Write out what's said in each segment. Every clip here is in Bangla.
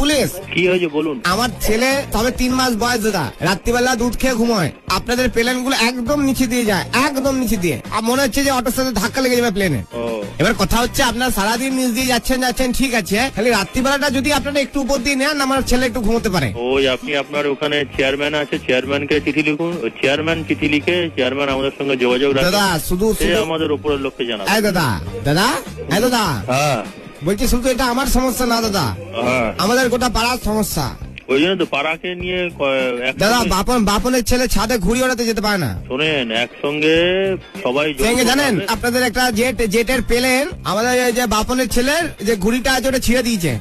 পুলিশ কি হয়েছে বলুন। আমার ছেলে তবে 3 মাস বয়স দাদা, রাত্রিবেলা দুধ খেয়ে ঘুমায়, আপনাদের প্লেন গুলো একদম নিচে দিয়ে যায়, একদম নিচে দিয়ে, আর মনে হচ্ছে যে অটোর সাথে ধাক্কা লেগে যাবে প্লেনে। এবার কথা হচ্ছে আপনার সারাদিন নিচ দিয়ে যাচ্ছেন ঠিক আছে, খালি রাত্রিবেলাটা যদি আপনারা একটু উপর দিয়ে নেন আমার ছেলে একটু ঘুমোতে পারে। ওই আপনি আপনার ওখানে চেয়ারম্যান আছে, চেয়ারম্যানকে চিঠি লিখুন, চেয়ারম্যান চিঠি লিখে চেয়ারম্যান আমাদের সঙ্গে যোগাযোগ রাখুন দাদা। শুধু আমাদের উপরের লোককে জানাবো। দাদা দাদা দাদা হ্যাঁ বলছি, শুধু এটা আমার সমস্যা না দাদা, আমাদের গোটা পাড়ার সমস্যা। ওই জন্য তো পাড়াকে নিয়ে দাদা বাপনের ছেলে ছাদে ঘুড়ি ওড়াতে যেতে পারে না। শোনেন, একসঙ্গে সবাই জানেন আপনাদের একটা জেটের প্লেন, আমাদের যে বাপনের ছেলের যে ঘুড়িটা আছে ওটা ছিঁড়ে দিয়েছে,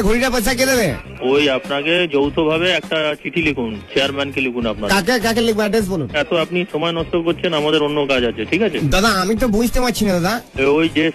ঘুড়িটা পয়সা কে দেবে? ওই আপনাকে যৌথ ভাবে একটা চিঠি লিখুন, চেয়ারম্যানকে লিখুন। আপনার কাকে লিখবো, অ্যাড্রেস বলুন। এত আপনি সময় নষ্ট করছেন, আমাদের অন্য কাজ আছে, ঠিক আছে দাদা? আমি তো বুঝতে পারছি না দাদা। ওই যে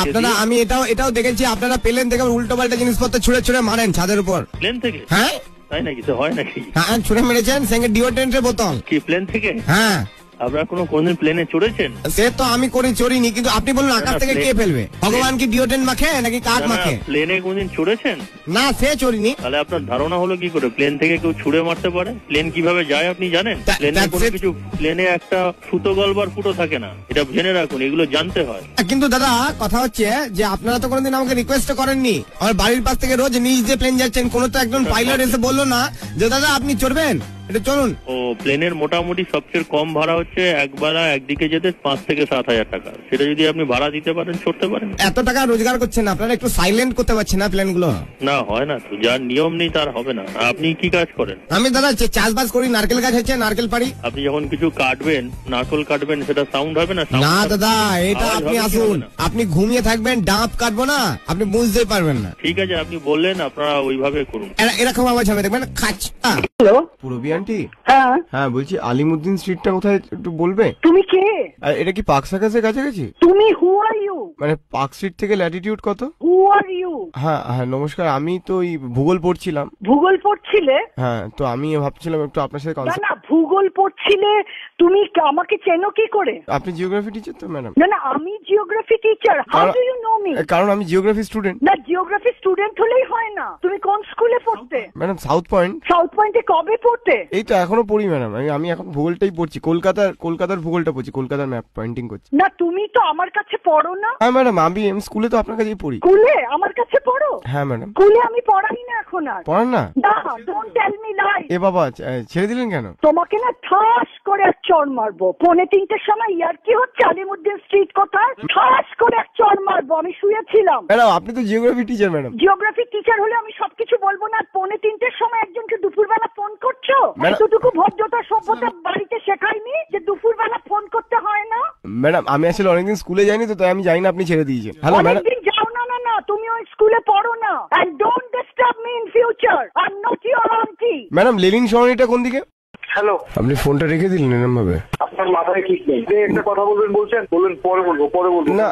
আপনারা, আমি এটাও দেখেছি আপনারা প্লেন থেকে উল্টো পাল্টা জিনিসপত্র ছুড়ে মারেন ছাদের উপর। প্লেন থেকে? হ্যাঁ তাই নাকি? হয় নাকি? হ্যাঁ, ছুড়ে মেরেছেন, সঙ্গে ডিওড্রেন্টের বোতল। কি প্লেন থেকে? হ্যাঁ। আপনারা কোনদিন প্লেনে চড়েছেন? সে তো আমি চড়িনি, কিন্তু আপনি বলুন আকাশ থেকে কে ফেলবে? ভগবান কি ডিওড্রেন্ট মাখে নাকি কাক মাখে? প্লেনে কোনদিন চড়েছেন? না, সে চড়িনি। তাহলে আপনার ধারণা হলো কি করে প্লেন থেকে কেউ ছুড়ে মারতে পারে? প্লেন কিভাবে যায় আপনি জানেন? প্লেনে কোনো কিছু, প্লেনে একটা সুতো গলবার ফুটো থাকে না, এটা জেনে রাখুন, এগুলো জানতে হয়। কিন্তু দাদা কথা হচ্ছে যে আপনারা তো কোনোদিন আমাকে রিকোয়েস্ট করেননি। আমার বাড়ির পাশ থেকে রোজ নিচ দিয়ে প্লেন যাচ্ছেন, কোনো তো একজন পাইলট এসে বললো না যে দাদা আপনি চড়বেন, এটা চলুন। ও প্লেনের মোটামুটি সবচেয়ে কম ভাড়া হচ্ছে একবেলা একদিকে যেতে 5 থেকে 7 হাজার টাকা। সেটা যদি আপনি ভাড়া দিতে পারেন চড়তে পারেন। এত টাকা রোজগার করছেন আপনারা, একটু সাইলেন্ট করতে পারছেন না প্লেন গুলো? না, হয় না তো, যার নিয়ম নেই তার হবে না। আপনি কি কাজ করেন? আমি দাদা চাষবাস করি, নারকেল গাছ হচ্ছে, নারকেল পাড়ি। আপনি যখন কিছু কাটবেন, নারকেল কাটবেন, সেটা সাউন্ড হবে না? না দাদা, এটা আপনি আসুন, আপনি ঘুমিয়ে থাকবেন, ডাব কাটবো না, আপনি বুঝতেই পারবেন না। ঠিক আছে, আপনি বললেন, আপনারা ওইভাবে করুন। এরকম আওয়াজ হবে, দেখবেন খাচ্ছা। হ্যালো, পুরবি আন্টি? হ্যাঁ হ্যাঁ, বলছি আলিমুদ্দিন স্ট্রিটটা কোথায় একটু বলবে? তুমি কে? এটা কি পার্ক সার্কাসের কাছাকাছি? তুমি হু আর ইউ? মানে পার্ক স্ট্রিট থেকে ল্যাটিটিউড কত? হু আর ইউ? হ্যাঁ হ্যাঁ, নমস্কার, আমি তো ওই ভূগোল পড়ছিলাম। ভূগোল পড়ছিলে? হ্যাঁ, তো আমি ভাবছিলাম একটু আপনার সাথে না না, ভূগোল পড়ছিলে তুমি, আমাকে চেনো কি করে? আপনি জিওগ্রাফি টিচার তো ম্যাডাম? না না, আমি geography teacher. How do you know me? কারণ আমি জিওগ্রাফি স্টুডেন্ট। না, জিওগ্রাফি স্টুডেন্ট হলেই হয় না। তুমি কোন স্কুলে পড়তে? Madam south point. সাউথ পয়েন্টে কবে পড়তে? এই তো এখনো পড়ি ম্যাডাম, আমি এখন ভূগোলটাই পড়ছি, কলকাতার ভূগোলটা পড়ছি, কলকাতার ম্যাপ পয়েন্টিং করছি। না, তুমি তো আমার কাছে পড়ো না। হ্যাঁ ম্যাডাম, আমি স্কুলে তো আপনার কাছেই পড়ি। স্কুলে আমার কাছে পড়ো? হ্যাঁ ম্যাডাম। স্কুলে আমি পড়াই না এখন আর। পড়ান না? না, ডোন্ট টেল মি লাই। এ বাবা, ছেড়ে দিলেন কেন? তোমাকে না ঠাস করে এক চড় মারবো। 3:45-র সময় কি হচ্ছে? আলিমুদ্দিন স্ট্রিট কোথায়? ঠাস করে এক চড় মারবো। আমি শুয়েছিলাম। ম্যাডাম আপনি তো geography teacher madam. Geography teacher হলে আমি সবকিছু বলবো না। 3:45-র সময় একজনকে দুপুরবেলা ফোন করছো? এতটুকু ভদ্রতা সভ্যতা বাড়িতে শেখায়নি যে দুপুরবেলা ফোন করতে হয় না? ম্যাডাম আমি আসলে অনেকদিন স্কুলে যাইনি তো, তাই আমি জানি না আপনি ছেড়ে দিয়েছেন। Hello madam. অনেকদিন যাও না? না না, তুমি ওই স্কুলে পড়ো না। And don't disturb me in future. I am not your aunty. Madam Lenin সরণিটা কোন দিকে? হ্যালো, আপনি ফোনটা রেখে দিলেন এরকম ভাবে? আপনার মাথায় ঠিক নেই। একটা কথা বলবেন বলছেন, বললেন পরে বলবো। না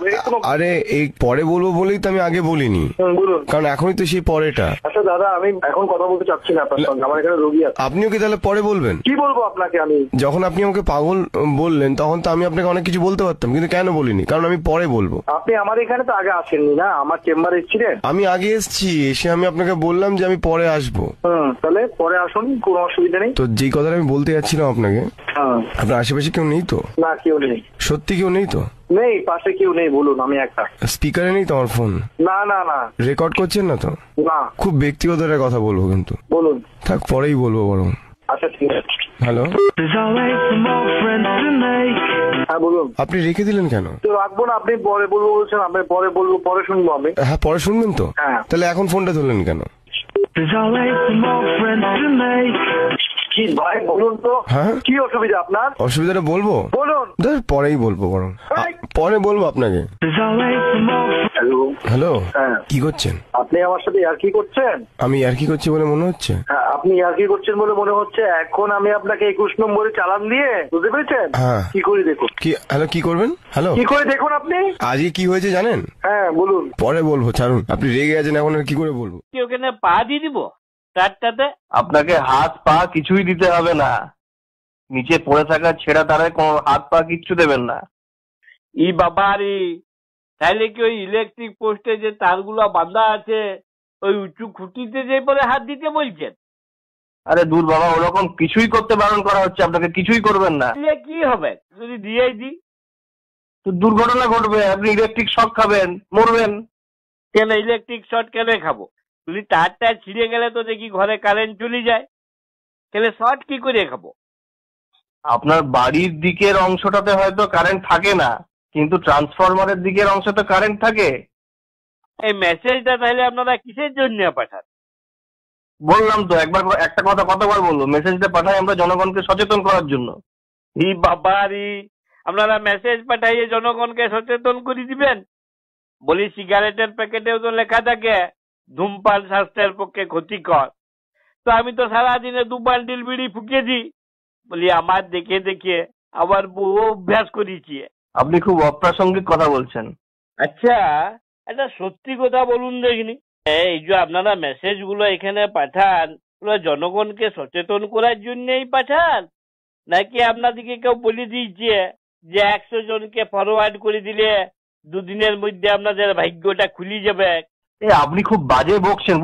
আরে, এই পরে বলবো বলেই তো আমি আগে বলিনি। বলুন। কারণ এখনই তো সেই পরেটা। আচ্ছা দাদা, আমি এখন কথা বলতে চাচ্ছি না আপনার সঙ্গে, আমার এখানে রোগী আছে। আপনিও কি তাহলে পরে বলবেন? কি বলবো আপনাকে আমি? যখন আপনি আমাকে পাগল বললেন তখন তো আমি আপনাকে অনেক কিছু বলতে পারতাম, কিন্তু কেন বলিনি? কারণ আমি পরে বলবো। আপনি আমার এখানে তো আগে আসেননি না, আমার চেম্বারে এসেছিলেন। আমি আগে এসেছি, এসে আমি আপনাকে বললাম যে আমি পরে আসবো। তাহলে পরে আসুন, কোনো অসুবিধা নেই। তো যেই কথাটা আমি বলতে যাচ্ছিলাম আপনাকে, আপনার আশেপাশে কেউ নেই তো? না, কেউ নেই। সত্যি কেউ নেই তো? নেই, পাশে কেউ নেই। বলুন, আমি একটা স্পিকারে নেই তো আমার ফোন? না না না। রেকর্ড করছেন না তো? না। খুব ব্যক্তিগত একটা কথা বলবো কিন্তু। বলুন। থাক, পরেই বলবো বরং। আচ্ছা ঠিক আছে। হ্যালো, হ্যাঁ বলুন। আপনি রেখে দিলেন কেন? তো রাখবো না, আপনি পরে বলবো বলছেন, আমি পরে বলবো, পরে শুনবো আমি। হ্যাঁ, পরে শুনবেন তো? হ্যাঁ। তাহলে এখন ফোনটা ধরলেন কেন? কি ভাই বলুন তো? হ্যাঁ, কি অসুবিধা আপনার? অসুবিধাটা বলবো? বলুন। পরেই বলবো বরং, পরে বলবো আপনাকে। হ্যালো। হ্যালো, হ্যাঁ। কি করছেন? আপনি আমার সাথে ইয়ার্কি করছেন? আমি ইয়ার্কি করছি বলে মনে হচ্ছে? হ্যাঁ, আপনি ইয়ার্কি করছেন বলে মনে হচ্ছে। এখন আমি আপনাকে 21 নম্বরে চালান দিয়ে, বুঝতে পেরেছেন? হ্যাঁ। কি করে দেখুন? কি? হ্যালো, কি করবেন? হ্যালো, কি করে দেখুন আপনি? আজকে কি হয়েছে জানেন? হ্যাঁ বলুন। পরে বলবো, ছাড়ুন। আপনি রেগে আছেন এখন, আর কি করে বলবো? ওখানে পা দিয়ে দিব চারটাতে? আপনাকে হাত পা কিছুই দিতে হবে না, নিচে পড়ে থাকা ছেঁড়া তারায় কোনো হাত পা কিচ্ছু দেবেন না। ই বাবা রে, তাহলে কি ওই ইলেকট্রিক পোস্টে যে তারগুলো বাঁধা আছে ওই উঁচু খুঁটিতে যে পরে হাত দিতে বলছেন? আরে দূর বাবা, ওরকম কিছুই করতে বারণ করা হচ্ছে আপনাকে, কিছুই করবেন না। দিলে কি হবে যদি দিয়েই দিই? তো দুর্ঘটনা ঘটবে, আপনি ইলেকট্রিক শক খাবেন, মরবেন। কেন ইলেকট্রিক শর্ট কেন খাবো? যদি তারটা ছিঁড়ে গেলে তো দেখি ঘরে কারেন্ট চলে যায়, তাহলে শর্ট কি করে খাবো? আপনার বাড়ির দিকের অংশটাতে হয়তো কারেন্ট থাকে না, কিন্তু ট্রান্সফরমারের দিকের অংশতে কারেন্ট থাকে। এই মেসেজটা তাহলে আপনারা কিসের জন্য পাঠান? বললাম তো, একবার একটা কথা কতবার বলবো, মেসেজটা পাঠাই আমরা জনগণকে সচেতন করার জন্য। ই বাবারি, আপনারা মেসেজ পাঠাইয়ে জনগণকে সচেতন করে দিবেন? বলি সিগারেটের প্যাকেটেও তো লেখা থাকে ধূমপান স্বাস্থ্যের পক্ষে ক্ষতিকর। তো আমি তো সারাদিনে 2 বান্ডিল বিড়ি ফুকেছি। বলি আমার দেখে দেখে আবার বউ অভ্যাস করেছি। আপনি খুব অপ্রাসঙ্গিক কথা বলছেন। আচ্ছা, একটা সত্যি কথা বলুন দেখিনি, এই যে আপনারা মেসেজ গুলো এখানে পাঠান, ওগুলো জনগণকে সচেতন করার জন্যই পাঠান, নাকি আপনাদেরকে কেউ বলে দিয়েছে যে 100 জনকে ফরওয়ার্ড করে দিলে 2 দিনের মধ্যে আপনাদের ভাগ্যটা খুলে যাবে? আপনি খুব বাজে বকছেন।